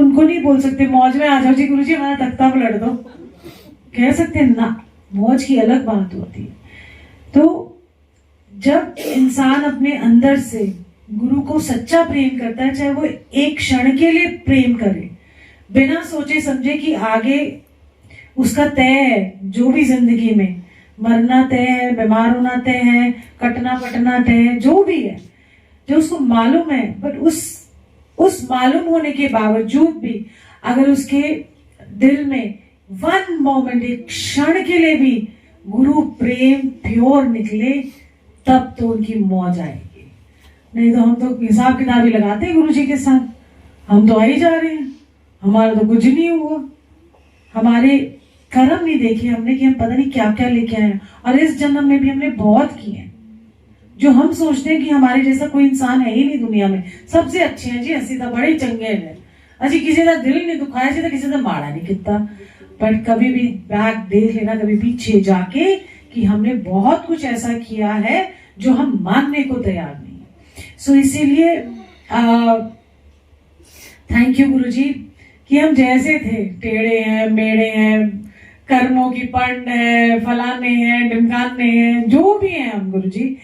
उनको नहीं बोल सकते मौज में आ जाओ जी गुरुजी हमारा तख्ता पलट दो, कह सकते हैं ना, मौज की अलग बात होती है। तो जब इंसान अपने अंदर से गुरु को सच्चा प्रेम करता है, चाहे वो एक क्षण के लिए प्रेम करे, बिना सोचे समझे कि आगे उसका तय है, जो भी जिंदगी में मरना तय है, बीमार होना तय है, कटना पटना तय है, जो भी है, जो उसको मालूम है, बट उस मालूम होने के बावजूद भी अगर उसके दिल में वन मोमेंट, एक क्षण के लिए भी गुरु प्रेम प्योर निकले, तब तो उनकी मौज आएगी। नहीं तो हम तो हिसाब किताब ही लगाते हैं गुरु जी के साथ, हम तो आ ही जा रहे हैं, हमारा तो कुछ नहीं हुआ, हमारे कर्म नहीं देखे हमने कि हम पता नहीं क्या क्या लेके आए हैं। और इस जन्म में भी हमने बहुत किए हैं जो हम सोचते हैं कि हमारे जैसा कोई इंसान है ही नहीं दुनिया में, सबसे अच्छे हैं जी, हंसी था बड़े चंगे हैं, अजी किसी का दिल नहीं दुखाया जी, किसी का माड़ा नहीं कितना। पर कभी भी बैक देख लेना, कभी पीछे जाके, कि हमने बहुत कुछ ऐसा किया है जो हम मानने को तैयार नहीं है। सो इसीलिए थैंक यू गुरुजी कि हम जैसे थे, टेढ़े हैं, मेढ़े हैं, कर्मों की पंड है, फलाने हैं, ढिमकाने हैं, जो भी हैं हम गुरुजी,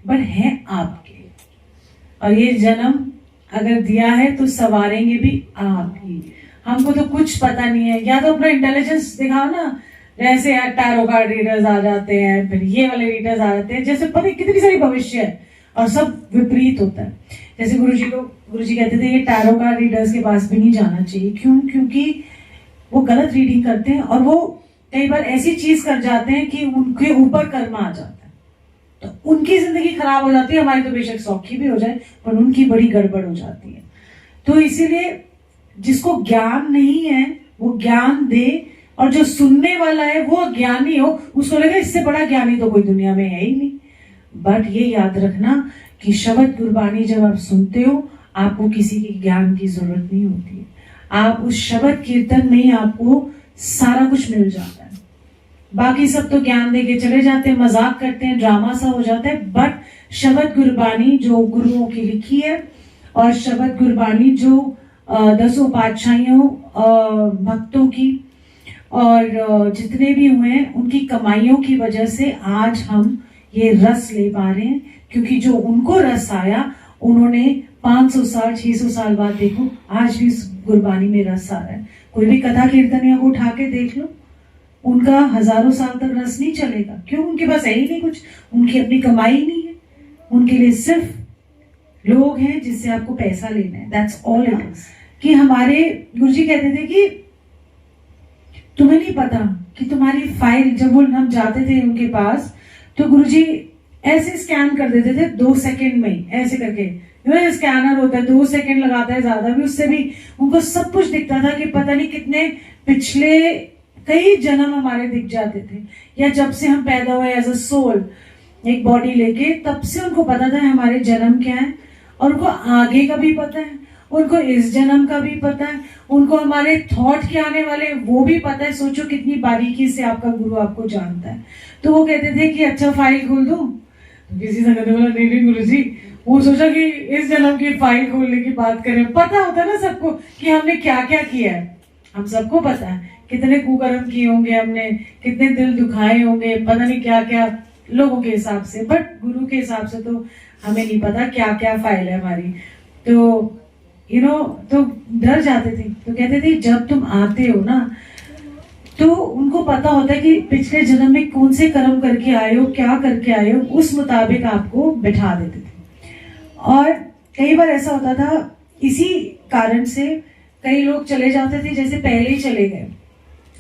बट हैं आपके। और ये जन्म अगर दिया है तो सवारेंगे भी आप ही। हमको तो कुछ पता नहीं है, या तो अपना इंटेलिजेंस दिखाओ ना, जैसे यार टैरो कार्ड रीडर्स आ जाते हैं, फिर ये वाले रीडर्स आ जाते हैं, जैसे पता कितनी सारी भविष्य है और सब विपरीत होता है। जैसे गुरुजी कहते थे ये टैरो कार्ड रीडर्स के पास भी नहीं जाना चाहिए। क्यों? क्योंकि वो गलत रीडिंग करते हैं और वो कई बार ऐसी चीज कर जाते हैं कि उनके ऊपर कर्म आ जाता है, तो उनकी जिंदगी खराब हो जाती है। हमारी तो बेशक सौखी भी हो जाए, पर उनकी बड़ी गड़बड़ हो जाती है। तो इसीलिए जिसको ज्ञान नहीं है वो ज्ञान दे, और जो सुनने वाला है वो ज्ञानी हो, उसको लगे इससे बड़ा ज्ञानी तो कोई दुनिया में है ही नहीं। बट ये याद रखना कि शब्द गुरबानी जब आप सुनते हो, आपको किसी के ज्ञान की जरूरत नहीं होती है। आप उस शब्द कीर्तन में ही आपको सारा कुछ मिल जाता है। बाकी सब तो ज्ञान देके चले जाते हैं, मजाक करते हैं, ड्रामा सा हो जाता है। बट शब्द गुरबानी जो गुरुओं की लिखी है, और शब्द गुरबानी जो 10 पातशाहियों भक्तों की और जितने भी हुए हैं उनकी कमाइयों की वजह से आज हम ये रस ले पा रहे हैं। क्योंकि जो उनको रस आया, उन्होंने 500 साल 600 साल बाद देखो आज भी इस गुरबानी में रस आ रहा है। कोई भी कथा कीर्तनिया को उठा के देख लो, उनका हजारों साल तक रस नहीं चलेगा। क्यों? उनके पास है ही नहीं कुछ, उनकी अपनी कमाई नहीं है, उनके लिए सिर्फ लोग हैं जिससे आपको पैसा लेना है, दैट्स ऑल इट इज। कि हमारे गुरुजी कहते थे कि तुम्हें नहीं पता कि तुम्हारी फाइल, जब वो हम जाते थे उनके पास तो गुरुजी ऐसे स्कैन कर देते थे 2 सेकंड में, ऐसे करके स्कैनर होता है 2 सेकंड लगाता है, ज्यादा भी, उससे भी उनको सब कुछ दिखता था कि पता नहीं कितने पिछले कई जन्म हमारे दिख जाते थे। या जब से हम पैदा हुए एज अ सोल, एक बॉडी लेके, तब से उनको पता था हमारे जन्म क्या है, और उनको आगे का भी पता है, उनको इस जन्म का भी पता है, उनको हमारे थॉट के आने वाले वो भी पता है। सोचो कितनी बारीकी से आपका गुरु आपको जानता है। तो वो कहते थे कि अच्छा फाइल खोल दो, किसी से कहते बोला नहीं नहीं गुरु जी, वो सोचा कि इस जन्म की फाइल खोलने की बात करें। पता होता है ना सबको कि हमने क्या क्या किया है, हम सबको पता है कितने कुकर्म किए होंगे हमने, कितने दिल दुखाए होंगे, पता नहीं क्या क्या लोगों के हिसाब से। बट गुरु के हिसाब से तो हमें नहीं पता क्या क्या फाइल है हमारी। तो तो डर जाते थे। तो कहते थे जब तुम आते हो ना, तो उनको पता होता है कि पिछले जन्म में कौन से कर्म करके आए हो, क्या करके आए हो, उस मुताबिक आपको बैठा देते थे। और कई बार ऐसा होता था, इसी कारण से कई लोग चले जाते थे, जैसे पहले ही चले गए,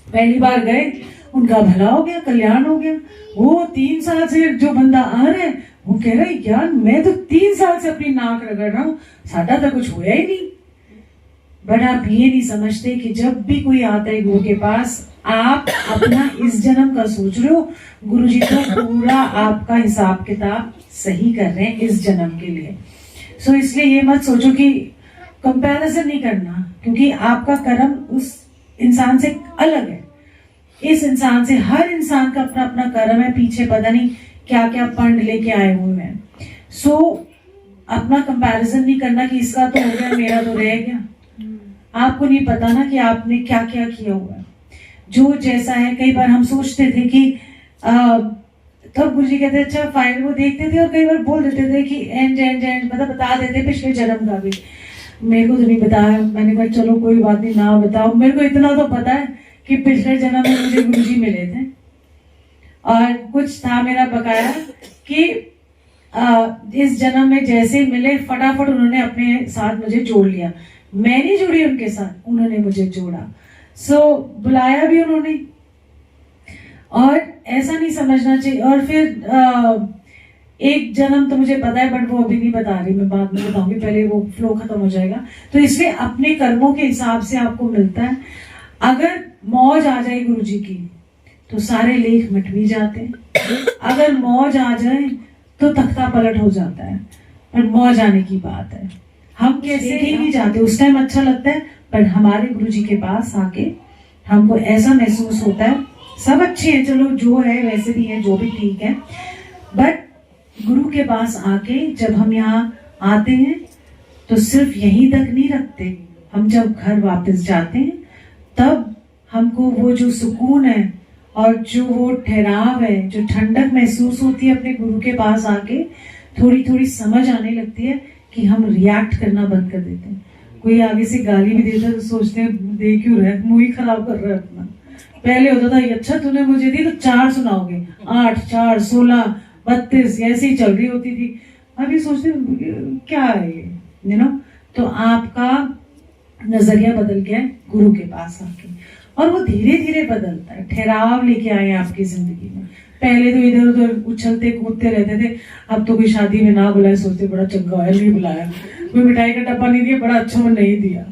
पहली बार गए, उनका भला हो गया, कल्याण हो गया। वो 3 साल से जो बंदा आ रहा है वो कह रहा है यार मैं तो 3 साल से अपनी नाक रगड़ रहा हूँ, साडा तो कुछ होया ही नहीं। बट आप ये नहीं समझते कि जब भी कोई आता है गुरु के पास, आप अपना इस जन्म का सोच रहे हो, गुरुजी तो पूरा आपका हिसाब किताब सही कर रहे हैं इस जन्म के लिए। सो इसलिए ये मत सोचो कि कंपैरिजन नहीं करना, क्योंकि आपका कर्म उस इंसान से अलग है। इस इंसान से, हर इंसान का अपना अपना कर्म है, पीछे पता नहीं क्या क्या फंड लेके आए हुए हैं। सो अपना कंपैरिजन नहीं करना कि इसका तो हो गया मेरा तो रह गया। आपको नहीं पता ना कि आपने क्या क्या किया हुआ है। जो जैसा है, कई बार हम सोचते थे कि तब गुरु जी कहते अच्छा फाइल वो देखते थे और कई बार बोल देते थे कि एंड मतलब बता देते पिछले जन्म का भी। मेरे को तो नहीं बताया, मैंने कहा चलो कोई बात नहीं, ना बताओ। मेरे को इतना तो पता है कि पिछले जन्म में मुझे गुरु जी मिले थे और कुछ था मेरा बकाया कि इस जन्म में जैसे मिले फटाफट उन्होंने अपने साथ मुझे जोड़ लिया। मैं नहीं जुड़ी उनके साथ, उन्होंने मुझे जोड़ा। बुलाया भी उन्होंने। और ऐसा नहीं समझना चाहिए। और फिर एक जन्म तो मुझे पता है बट वो अभी नहीं बता रही, मैं बाद में बताऊंगी, पहले वो फ्लो खत्म हो जाएगा। तो इसलिए अपने कर्मों के हिसाब से आपको मिलता है। अगर मौज आ जाए गुरु जी की तो सारे लेख मिट भी जाते हैं, अगर मौज आ जाए तो तख्ता पलट हो जाता है। पर मौज आने की बात है, हम कैसे ही नहीं जाते। उस टाइम अच्छा लगता है पर हमारे गुरु जी के पास आके हमको ऐसा महसूस होता है सब अच्छे हैं, चलो जो है वैसे भी है, जो भी ठीक है, बट गुरु के पास आके जब हम यहाँ आते हैं तो सिर्फ यहीं तक नहीं रखते। हम जब घर वापस जाते हैं तब हमको वो जो सुकून है और जो वो ठहराव है, जो ठंडक महसूस होती है अपने गुरु के पास आके, थोड़ी थोड़ी समझ आने लगती है कि हम रिएक्ट करना बंद कर देते हैं। कोई आगे से गाली भी देता है तो सोचते हैं दे क्यों रहा है, मुंह ही खराब कर रहा है अपना। पहले होता था अच्छा तूने मुझे दी तो 4 सुनाओगे, 8, 4, 16, 32 ऐसे ही चल रही होती थी। अभी सोचते क्या है ये, यू नो। तो आपका नजरिया बदल गया है गुरु के पास आके, और वो धीरे धीरे बदलता है। ठहराव लेके आए आपकी जिंदगी में। पहले तो इधर उधर उछलते कूदते रहते थे, अब तो कोई शादी में ना बुलाए सोचते बड़ा चंगा है नहीं बुलाया, कोई मिठाई का डब्बा नहीं दिया बड़ा अच्छा नहीं दिया।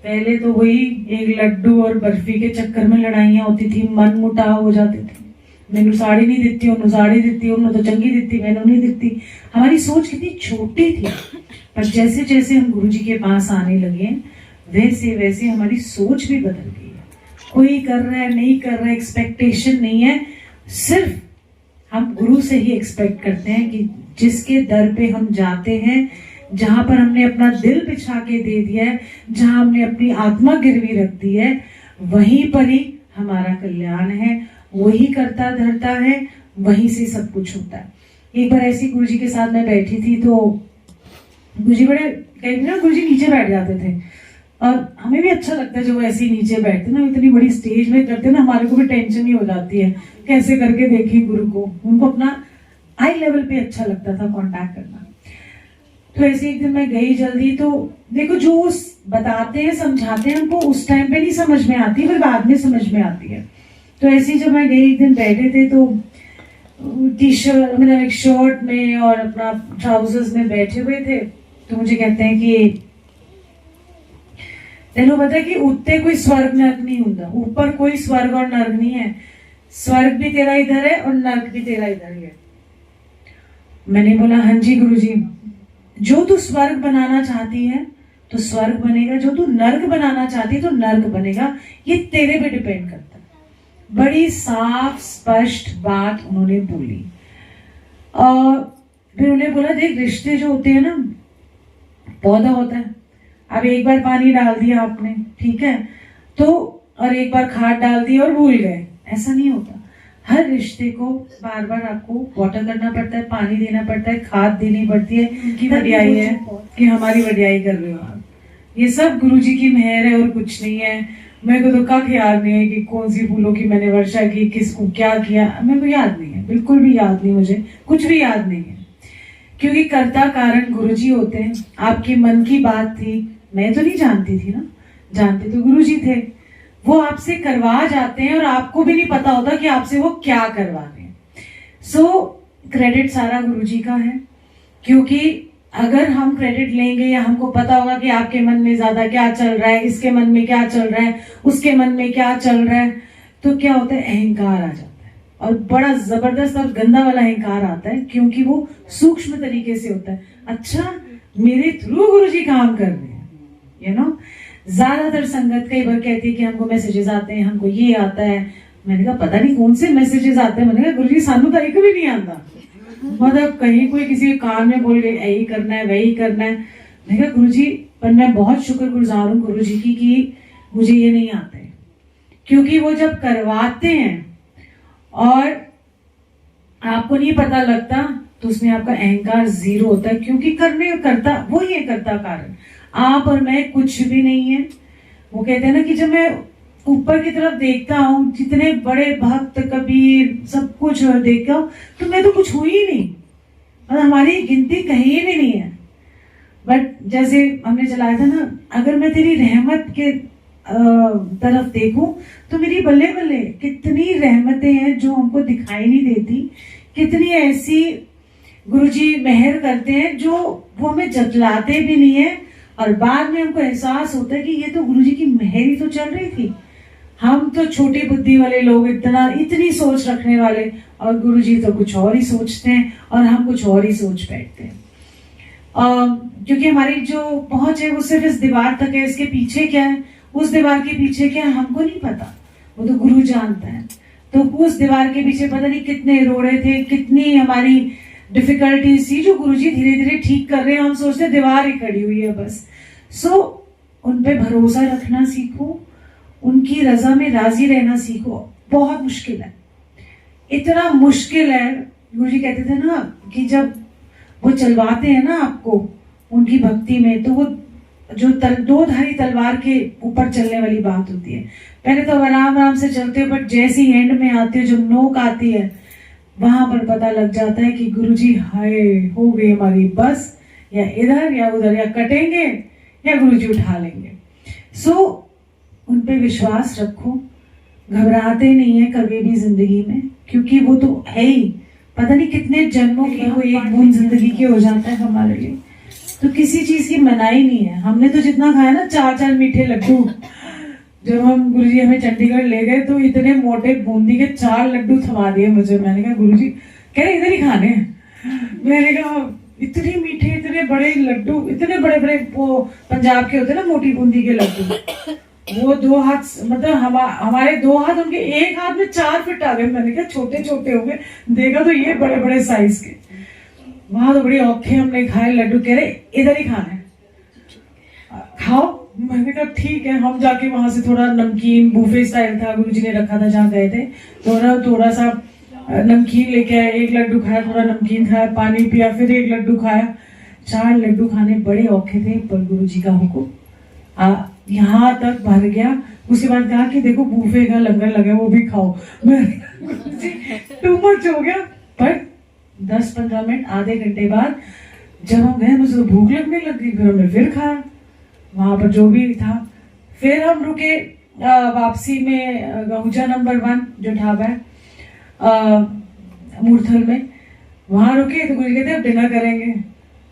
पहले तो वही एक लड्डू और बर्फी के चक्कर में लड़ाइयां होती थी, मन मुटाव हो जाते थे। मैनू साड़ी नहीं दिती, उन्होंने साड़ी दिती, उन्होंने तो चंगी दिती, मैंने नहीं दिती। हमारी सोच कितनी छोटी थी, पर जैसे जैसे हम गुरु जी के पास आने लगे वैसे वैसे हमारी सोच भी बदल गई है। कोई कर रहा है नहीं कर रहा है एक्सपेक्टेशन नहीं है, सिर्फ हम गुरु से ही एक्सपेक्ट करते हैं कि जिसके दर पे हम जाते हैं, जहां पर हमने अपना दिल बिछा के दे दिया है, जहां हमने अपनी आत्मा गिरवी रख दी है, वहीं पर ही हमारा कल्याण है। वही करता धरता है, वहीं से सब कुछ होता है। एक बार ऐसी गुरु जी के साथ मैं बैठी थी तो गुरु जी बड़े कई ना गुरु जी नीचे बैठ जाते थे और हमें भी अच्छा लगता है जो वो ऐसे ही नीचे बैठते ना, इतनी बड़ी स्टेज में करते ना, हमारे को भी टेंशन ही हो जाती है कैसे करके देखी गुरु को। उनको अपना आई लेवल पे अच्छा लगता था कांटेक्ट करना। तो ऐसे एक दिन मैं गई जल्दी, तो देखो जो बताते हैं समझाते हैं हमको उस टाइम पे नहीं समझ में आती, फिर बाद में समझ में आती है। तो ऐसे ही जब मैं गई एक दिन बैठे थे तो टी शर्ट मतलब एक शर्ट में और अपना ट्राउजर्स में बैठे हुए थे, तो मुझे कहते हैं कि तेनों पता है कि उत्ते कोई स्वर्ग नर्क नहीं होता, ऊपर कोई स्वर्ग और नर्क नहीं है, स्वर्ग भी तेरा इधर है और नर्क भी तेरा इधर ही है। मैंने बोला हाँ जी गुरु जी, जो तू स्वर्ग बनाना चाहती है तो स्वर्ग बनेगा, जो तू नर्क बनाना चाहती है तो नर्क बनेगा, ये तेरे पे डिपेंड करता है। बड़ी साफ स्पष्ट बात उन्होंने बोली। और फिर उन्हें बोला देख रिश्ते जो होते हैं ना, पौधा होता है, अब एक बार पानी डाल दिया आपने ठीक है तो, और एक बार खाद डाल दी और भूल गए, ऐसा नहीं होता। हर रिश्ते को बार बार आपको वाटर करना पड़ता है, पानी देना पड़ता है, खाद देनी पड़ती है। की वडियाई है कि हमारी वडियाई कर रहे हो आप, ये सब गुरु जी की मेहर है और कुछ नहीं है। मेरे को तो कब याद नहीं है कि कौन सी फूलों की मैंने वर्षा की, किसको क्या किया, मेरे को याद नहीं है, बिल्कुल भी याद नहीं, मुझे कुछ भी याद नहीं है, क्योंकि कर्ता कारण गुरु जी होते हैं। आपके मन की बात थी, मैं तो नहीं जानती थी ना, जानते तो गुरु जी थे। वो आपसे करवा जाते हैं और आपको भी नहीं पता होता कि आपसे वो क्या करवा रहे हैं। सो क्रेडिट सारा गुरु जी का है, क्योंकि अगर हम क्रेडिट लेंगे या हमको पता होगा कि आपके मन में ज्यादा क्या चल रहा है, इसके मन में क्या चल रहा है, उसके मन में क्या चल रहा है, तो क्या होता है अहंकार आ जाता है, और बड़ा जबरदस्त और गंदा वाला अहंकार आता है, क्योंकि वो सूक्ष्म तरीके से होता है। अच्छा मेरे थ्रू गुरु जी काम कर रहे हैं, यू नो। ज्यादातर संगत कई बार कहती है कि हमको मैसेजेस आते हैं, हमको ये आता है। मैंने कहा पता नहीं कौन से मैसेजेस आते हैं, मैंने कहा गुरु जी सानू तो एक भी नहीं आता, मतलब कहीं कोई किसी कान में बोल गए यही करना है वही करना है। मैंने कहा गुरु जी पर मैं बहुत शुक्रगुजार हूँ गुरु जी की कि मुझे ये नहीं आता है, क्योंकि वो जब करवाते हैं और आपको नहीं पता लगता तो उसमें आपका अहंकार जीरो होता है, क्योंकि करता वो ही है, करता कारण आप और मैं कुछ भी नहीं है। वो कहते हैं ना कि जब मैं ऊपर की तरफ देखता हूँ, जितने बड़े भक्त कबीर सब कुछ देखता हूँ, तो मैं तो कुछ हुई ही नहीं, और हमारी गिनती कहीं भी नहीं है। बट जैसे हमने चलाया था ना, अगर मैं तेरी रहमत के तरफ देखूं तो मेरी बल्ले बल्ले कितनी रहमतें हैं जो हमको दिखाई नहीं देती, कितनी ऐसी गुरुजी मेहर करते हैं जो वो हमें जतलाते भी नहीं है, और बाद में हमको एहसास होता है कि ये तो गुरुजी की मेहर ही तो चल रही थी। हम तो छोटी बुद्धि वाले लोग, इतनी सोच रखने वाले, और गुरुजी तो कुछ और ही सोचते हैं और हम कुछ और ही सोच बैठते हैं। क्योंकि हमारी जो पहुंच है वो सिर्फ इस दीवार तक है, इसके पीछे क्या है, उस दीवार के पीछे क्या है हमको नहीं पता, वो तो गुरु जानता है। तो उस दीवार के पीछे पता नहीं कितने रोड़े थे, कितनी हमारी डिफिकल्टीज थी जो गुरुजी धीरे धीरे ठीक कर रहे हैं। हम सोचते दीवार ही खड़ी हुई है बस। उन पे भरोसा रखना सीखो, उनकी रजा में राजी रहना सीखो। बहुत मुश्किल है, इतना मुश्किल है। गुरुजी कहते थे ना कि जब वो चलवाते हैं ना आपको उनकी भक्ति में, तो वो जो दो धारी तलवार के ऊपर चलने वाली बात होती है। पहले तो आराम आराम से चलते हो, बट जैसे ही एंड में आते हो, जब नोक आती है, वहां पर पता लग जाता है कि गुरुजी हाय हो गई हमारी बस, या इधर या उधर, या कटेंगे या गुरुजी उठा लेंगे। उन पे विश्वास रखो, घबराते नहीं है कभी भी जिंदगी में, क्योंकि वो तो है ही, पता नहीं कितने जन्मों की वो एक बूंद जिंदगी के हो जाता है हमारे लिए। तो किसी चीज की मनाही नहीं है। हमने तो जितना खाया ना, 4-4 मीठे लड्डू, जब हम गुरुजी हमें चंडीगढ़ ले गए तो इतने मोटे बूंदी के 4 लड्डू थमा दिए मुझे। मैंने कहा गुरुजी, कह रहे इधर ही खाने हैं। मैंने कहा इतने मीठे, इतने बड़े लड्डू, इतने बड़े बड़े वो पंजाब के होते ना मोटी बूंदी के लड्डू, वो 2 हाथ, मतलब हमारे 2 हाथ, उनके एक हाथ में 4 फिट आ गए। मैंने कहा छोटे छोटे हो गए, देखा तो ये बड़े बड़े साइज के। वहां तो बड़ी औखे हमने खाए लड्डू। कह रहे इधर ही खाना है, खाओ। मैंने कहा ठीक है। हम जाके वहां से थोड़ा नमकीन, बूफे स्टाइल था गुरुजी ने रखा था जहाँ गए थे, थोड़ा सा नमकीन लेके आए, 1 लड्डू खाया, थोड़ा नमकीन खाया, पानी पिया, फिर 1 लड्डू खाया। 4 लड्डू खाने बड़े औखे थे, पर गुरुजी का हुक्म यहाँ तक भर गया। उसके बाद कहा कि देखो बूफे का लंगर लगा, वो भी खाओ। टू मच हो गया। पर 10-15 मिनट, आधे घंटे बाद जब हम गए, मुझे तो भूख लगने लग गई। फिर हमने फिर खाया वहां पर जो भी था। फिर हम रुके वापसी में गहुजा नंबर 1 जो ढाबा है मूर्थल में, वहां रुके। तो गुरुजी कहते अब डिनर करेंगे।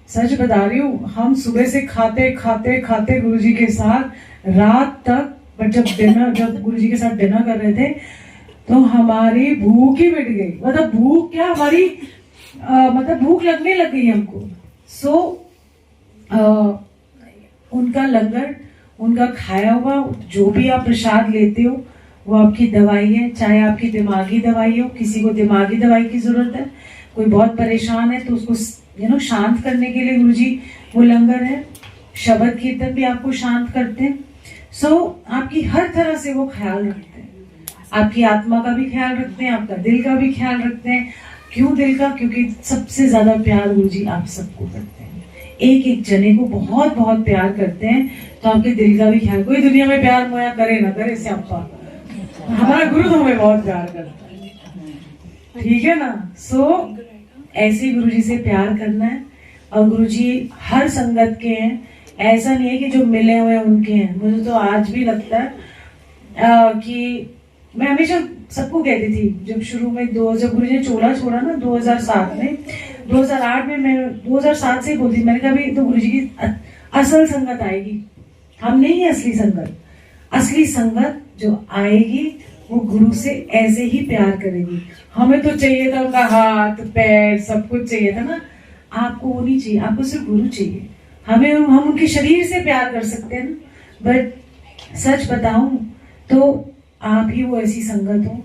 सच बता रही हूँ, हम सुबह से खाते खाते खाते गुरुजी के साथ रात तक, बट जब गुरुजी के साथ डिनर कर रहे थे तो हमारी भूख ही मिट गई। मतलब भूख क्या, हमारी मतलब भूख लगने लग गई हमको। उनका लंगर, उनका खाया हुआ, जो भी आप प्रसाद लेते हो वो आपकी दवाई है। चाहे आपकी दिमागी दवाई हो, किसी को दिमागी दवाई की जरूरत है, कोई बहुत परेशान है तो उसको शांत करने के लिए गुरुजी वो लंगर है। शब्द कीर्तन भी आपको शांत करते हैं। आपकी हर तरह से वो ख्याल रखते हैं, आपकी आत्मा का भी ख्याल रखते हैं, आपका दिल का भी ख्याल रखते हैं। क्यों दिल का? क्योंकि सबसे ज्यादा प्यार गुरुजी आप सबको करते हैं, एक एक जने को बहुत बहुत प्यार करते हैं। तो आपके दिल का भी ख्याल, कोई दुनिया में प्यार मोया करे ना करे से आपका, हमारा गुरु तो हमें बहुत प्यार करता है, ठीक है ना। ऐसे गुरुजी से प्यार करना है। और गुरुजी हर संगत के हैं, ऐसा नहीं है कि जो मिले हुए उनके हैं। मुझे तो आज भी लगता है कि मैं हमेशा सबको कहती थी, जब शुरू में जब गुरुजी ने चोला छोड़ा ना 2007 में, 2008 में, मैं 2007 से ही बोलती, मैंने कहा भाई तो गुरुजी की असल संगत आएगी, हम नहीं असली संगत। असली संगत जो आएगी वो गुरु से ऐसे ही प्यार करेगी। हमें तो चाहिए था उनका हाथ पैर सब कुछ चाहिए था ना, आपको वो नहीं चाहिए, आपको सिर्फ गुरु चाहिए। हम उनके शरीर से प्यार कर सकते हैं ना, बट सच बताऊं तो आप ही वो ऐसी संगत हो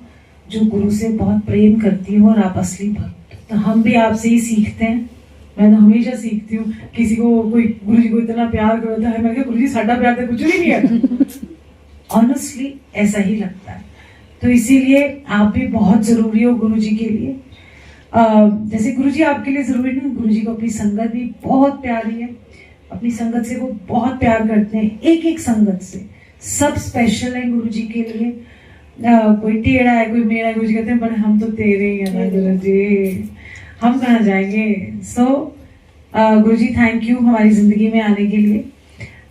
जो गुरु से बहुत प्रेम करती हो और आप असली भक्त। तो हम भी आपसे ही सीखते हैं, मैं तो हमेशा सीखती हूँ, किसी को कोई गुरु जी को इतना प्यार करता है, मैं क्या गुरु जी साडा प्यार तो कुछ भी नहीं है। ऑनेस्टली ऐसा ही लगता है। तो इसीलिए आप भी बहुत जरूरी हो गुरु जी के लिए। जैसे गुरु जी आपके लिए जरूरी नहीं, गुरु जी को अपनी संगत भी बहुत प्यारी है, अपनी संगत से वो बहुत प्यार करते हैं, एक एक संगत से सब स्पेशल है गुरु जी के लिए। कोई टेढ़ा है, कोई मेरा, गुरु जी कहते हैं पर हम तो तेरे ही है ना गुरु जी, हम कहाँ जाएंगे। सो गुरु जी थैंक यू हमारी जिंदगी में आने के लिए,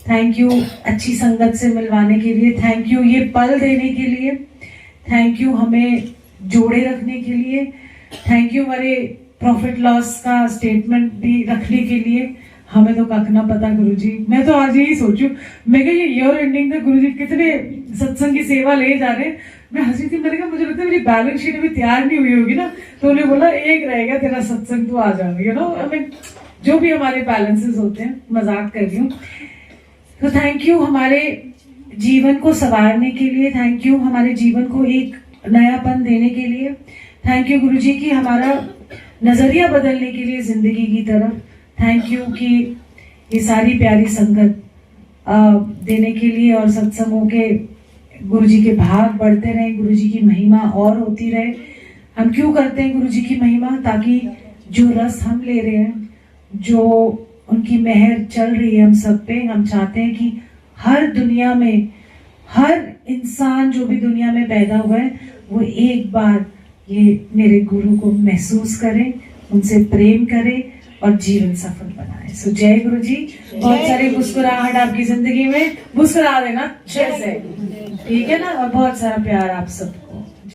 थैंक यू अच्छी संगत से मिलवाने के लिए, थैंक यू ये पल देने के लिए, थैंक यू हमें जोड़े रखने के लिए, थैंक यू हमारे प्रॉफिट लॉस का स्टेटमेंट भी रखने के लिए। हमें तो कख ना पता गुरु जी, मैं तो आज यही सोचू, मैं ये ईयर एंडिंग तक गुरु जी कितने सत्संग की सेवा ले जा रहे हैं। मैं हंसी थी, मैंने कहा मुझे लगता है मेरी बैलेंस शीट अभी तैयार नहीं हुई होगी ना, तो उन्हें बोला एक रहेगा तेरा सत्संग, तो आ जाओगे, यू नो, आई मीन जो भी हमारे बैलेंसेस होते हैं, मजाक कर रही हूँ। तो थैंक यू हमारे जीवन को संवारने के लिए, थैंक यू हमारे जीवन को एक नयापन देने के लिए, थैंक यू गुरु जी की हमारा नजरिया बदलने के लिए जिंदगी की तरफ, थैंक यू कि ये सारी प्यारी संगत देने के लिए, और सत्संगों के गुरु जी के भाग बढ़ते रहे, गुरु जी की महिमा और होती रहे। हम क्यों करते हैं गुरु जी की महिमा? ताकि जो रस हम ले रहे हैं, जो उनकी मेहर चल रही है हम सब पे, हम चाहते हैं कि हर दुनिया में हर इंसान जो भी दुनिया में पैदा हुआ है वो एक बार ये मेरे गुरु को महसूस करे, उनसे प्रेम करे और जीवन सफल बनाए। सो जय गुरु जी। बहुत सारे मुस्कुराहट आपकी जिंदगी में, मुस्कुरा देना अच्छे से, ठीक है ना, और बहुत सारा प्यार आप सब।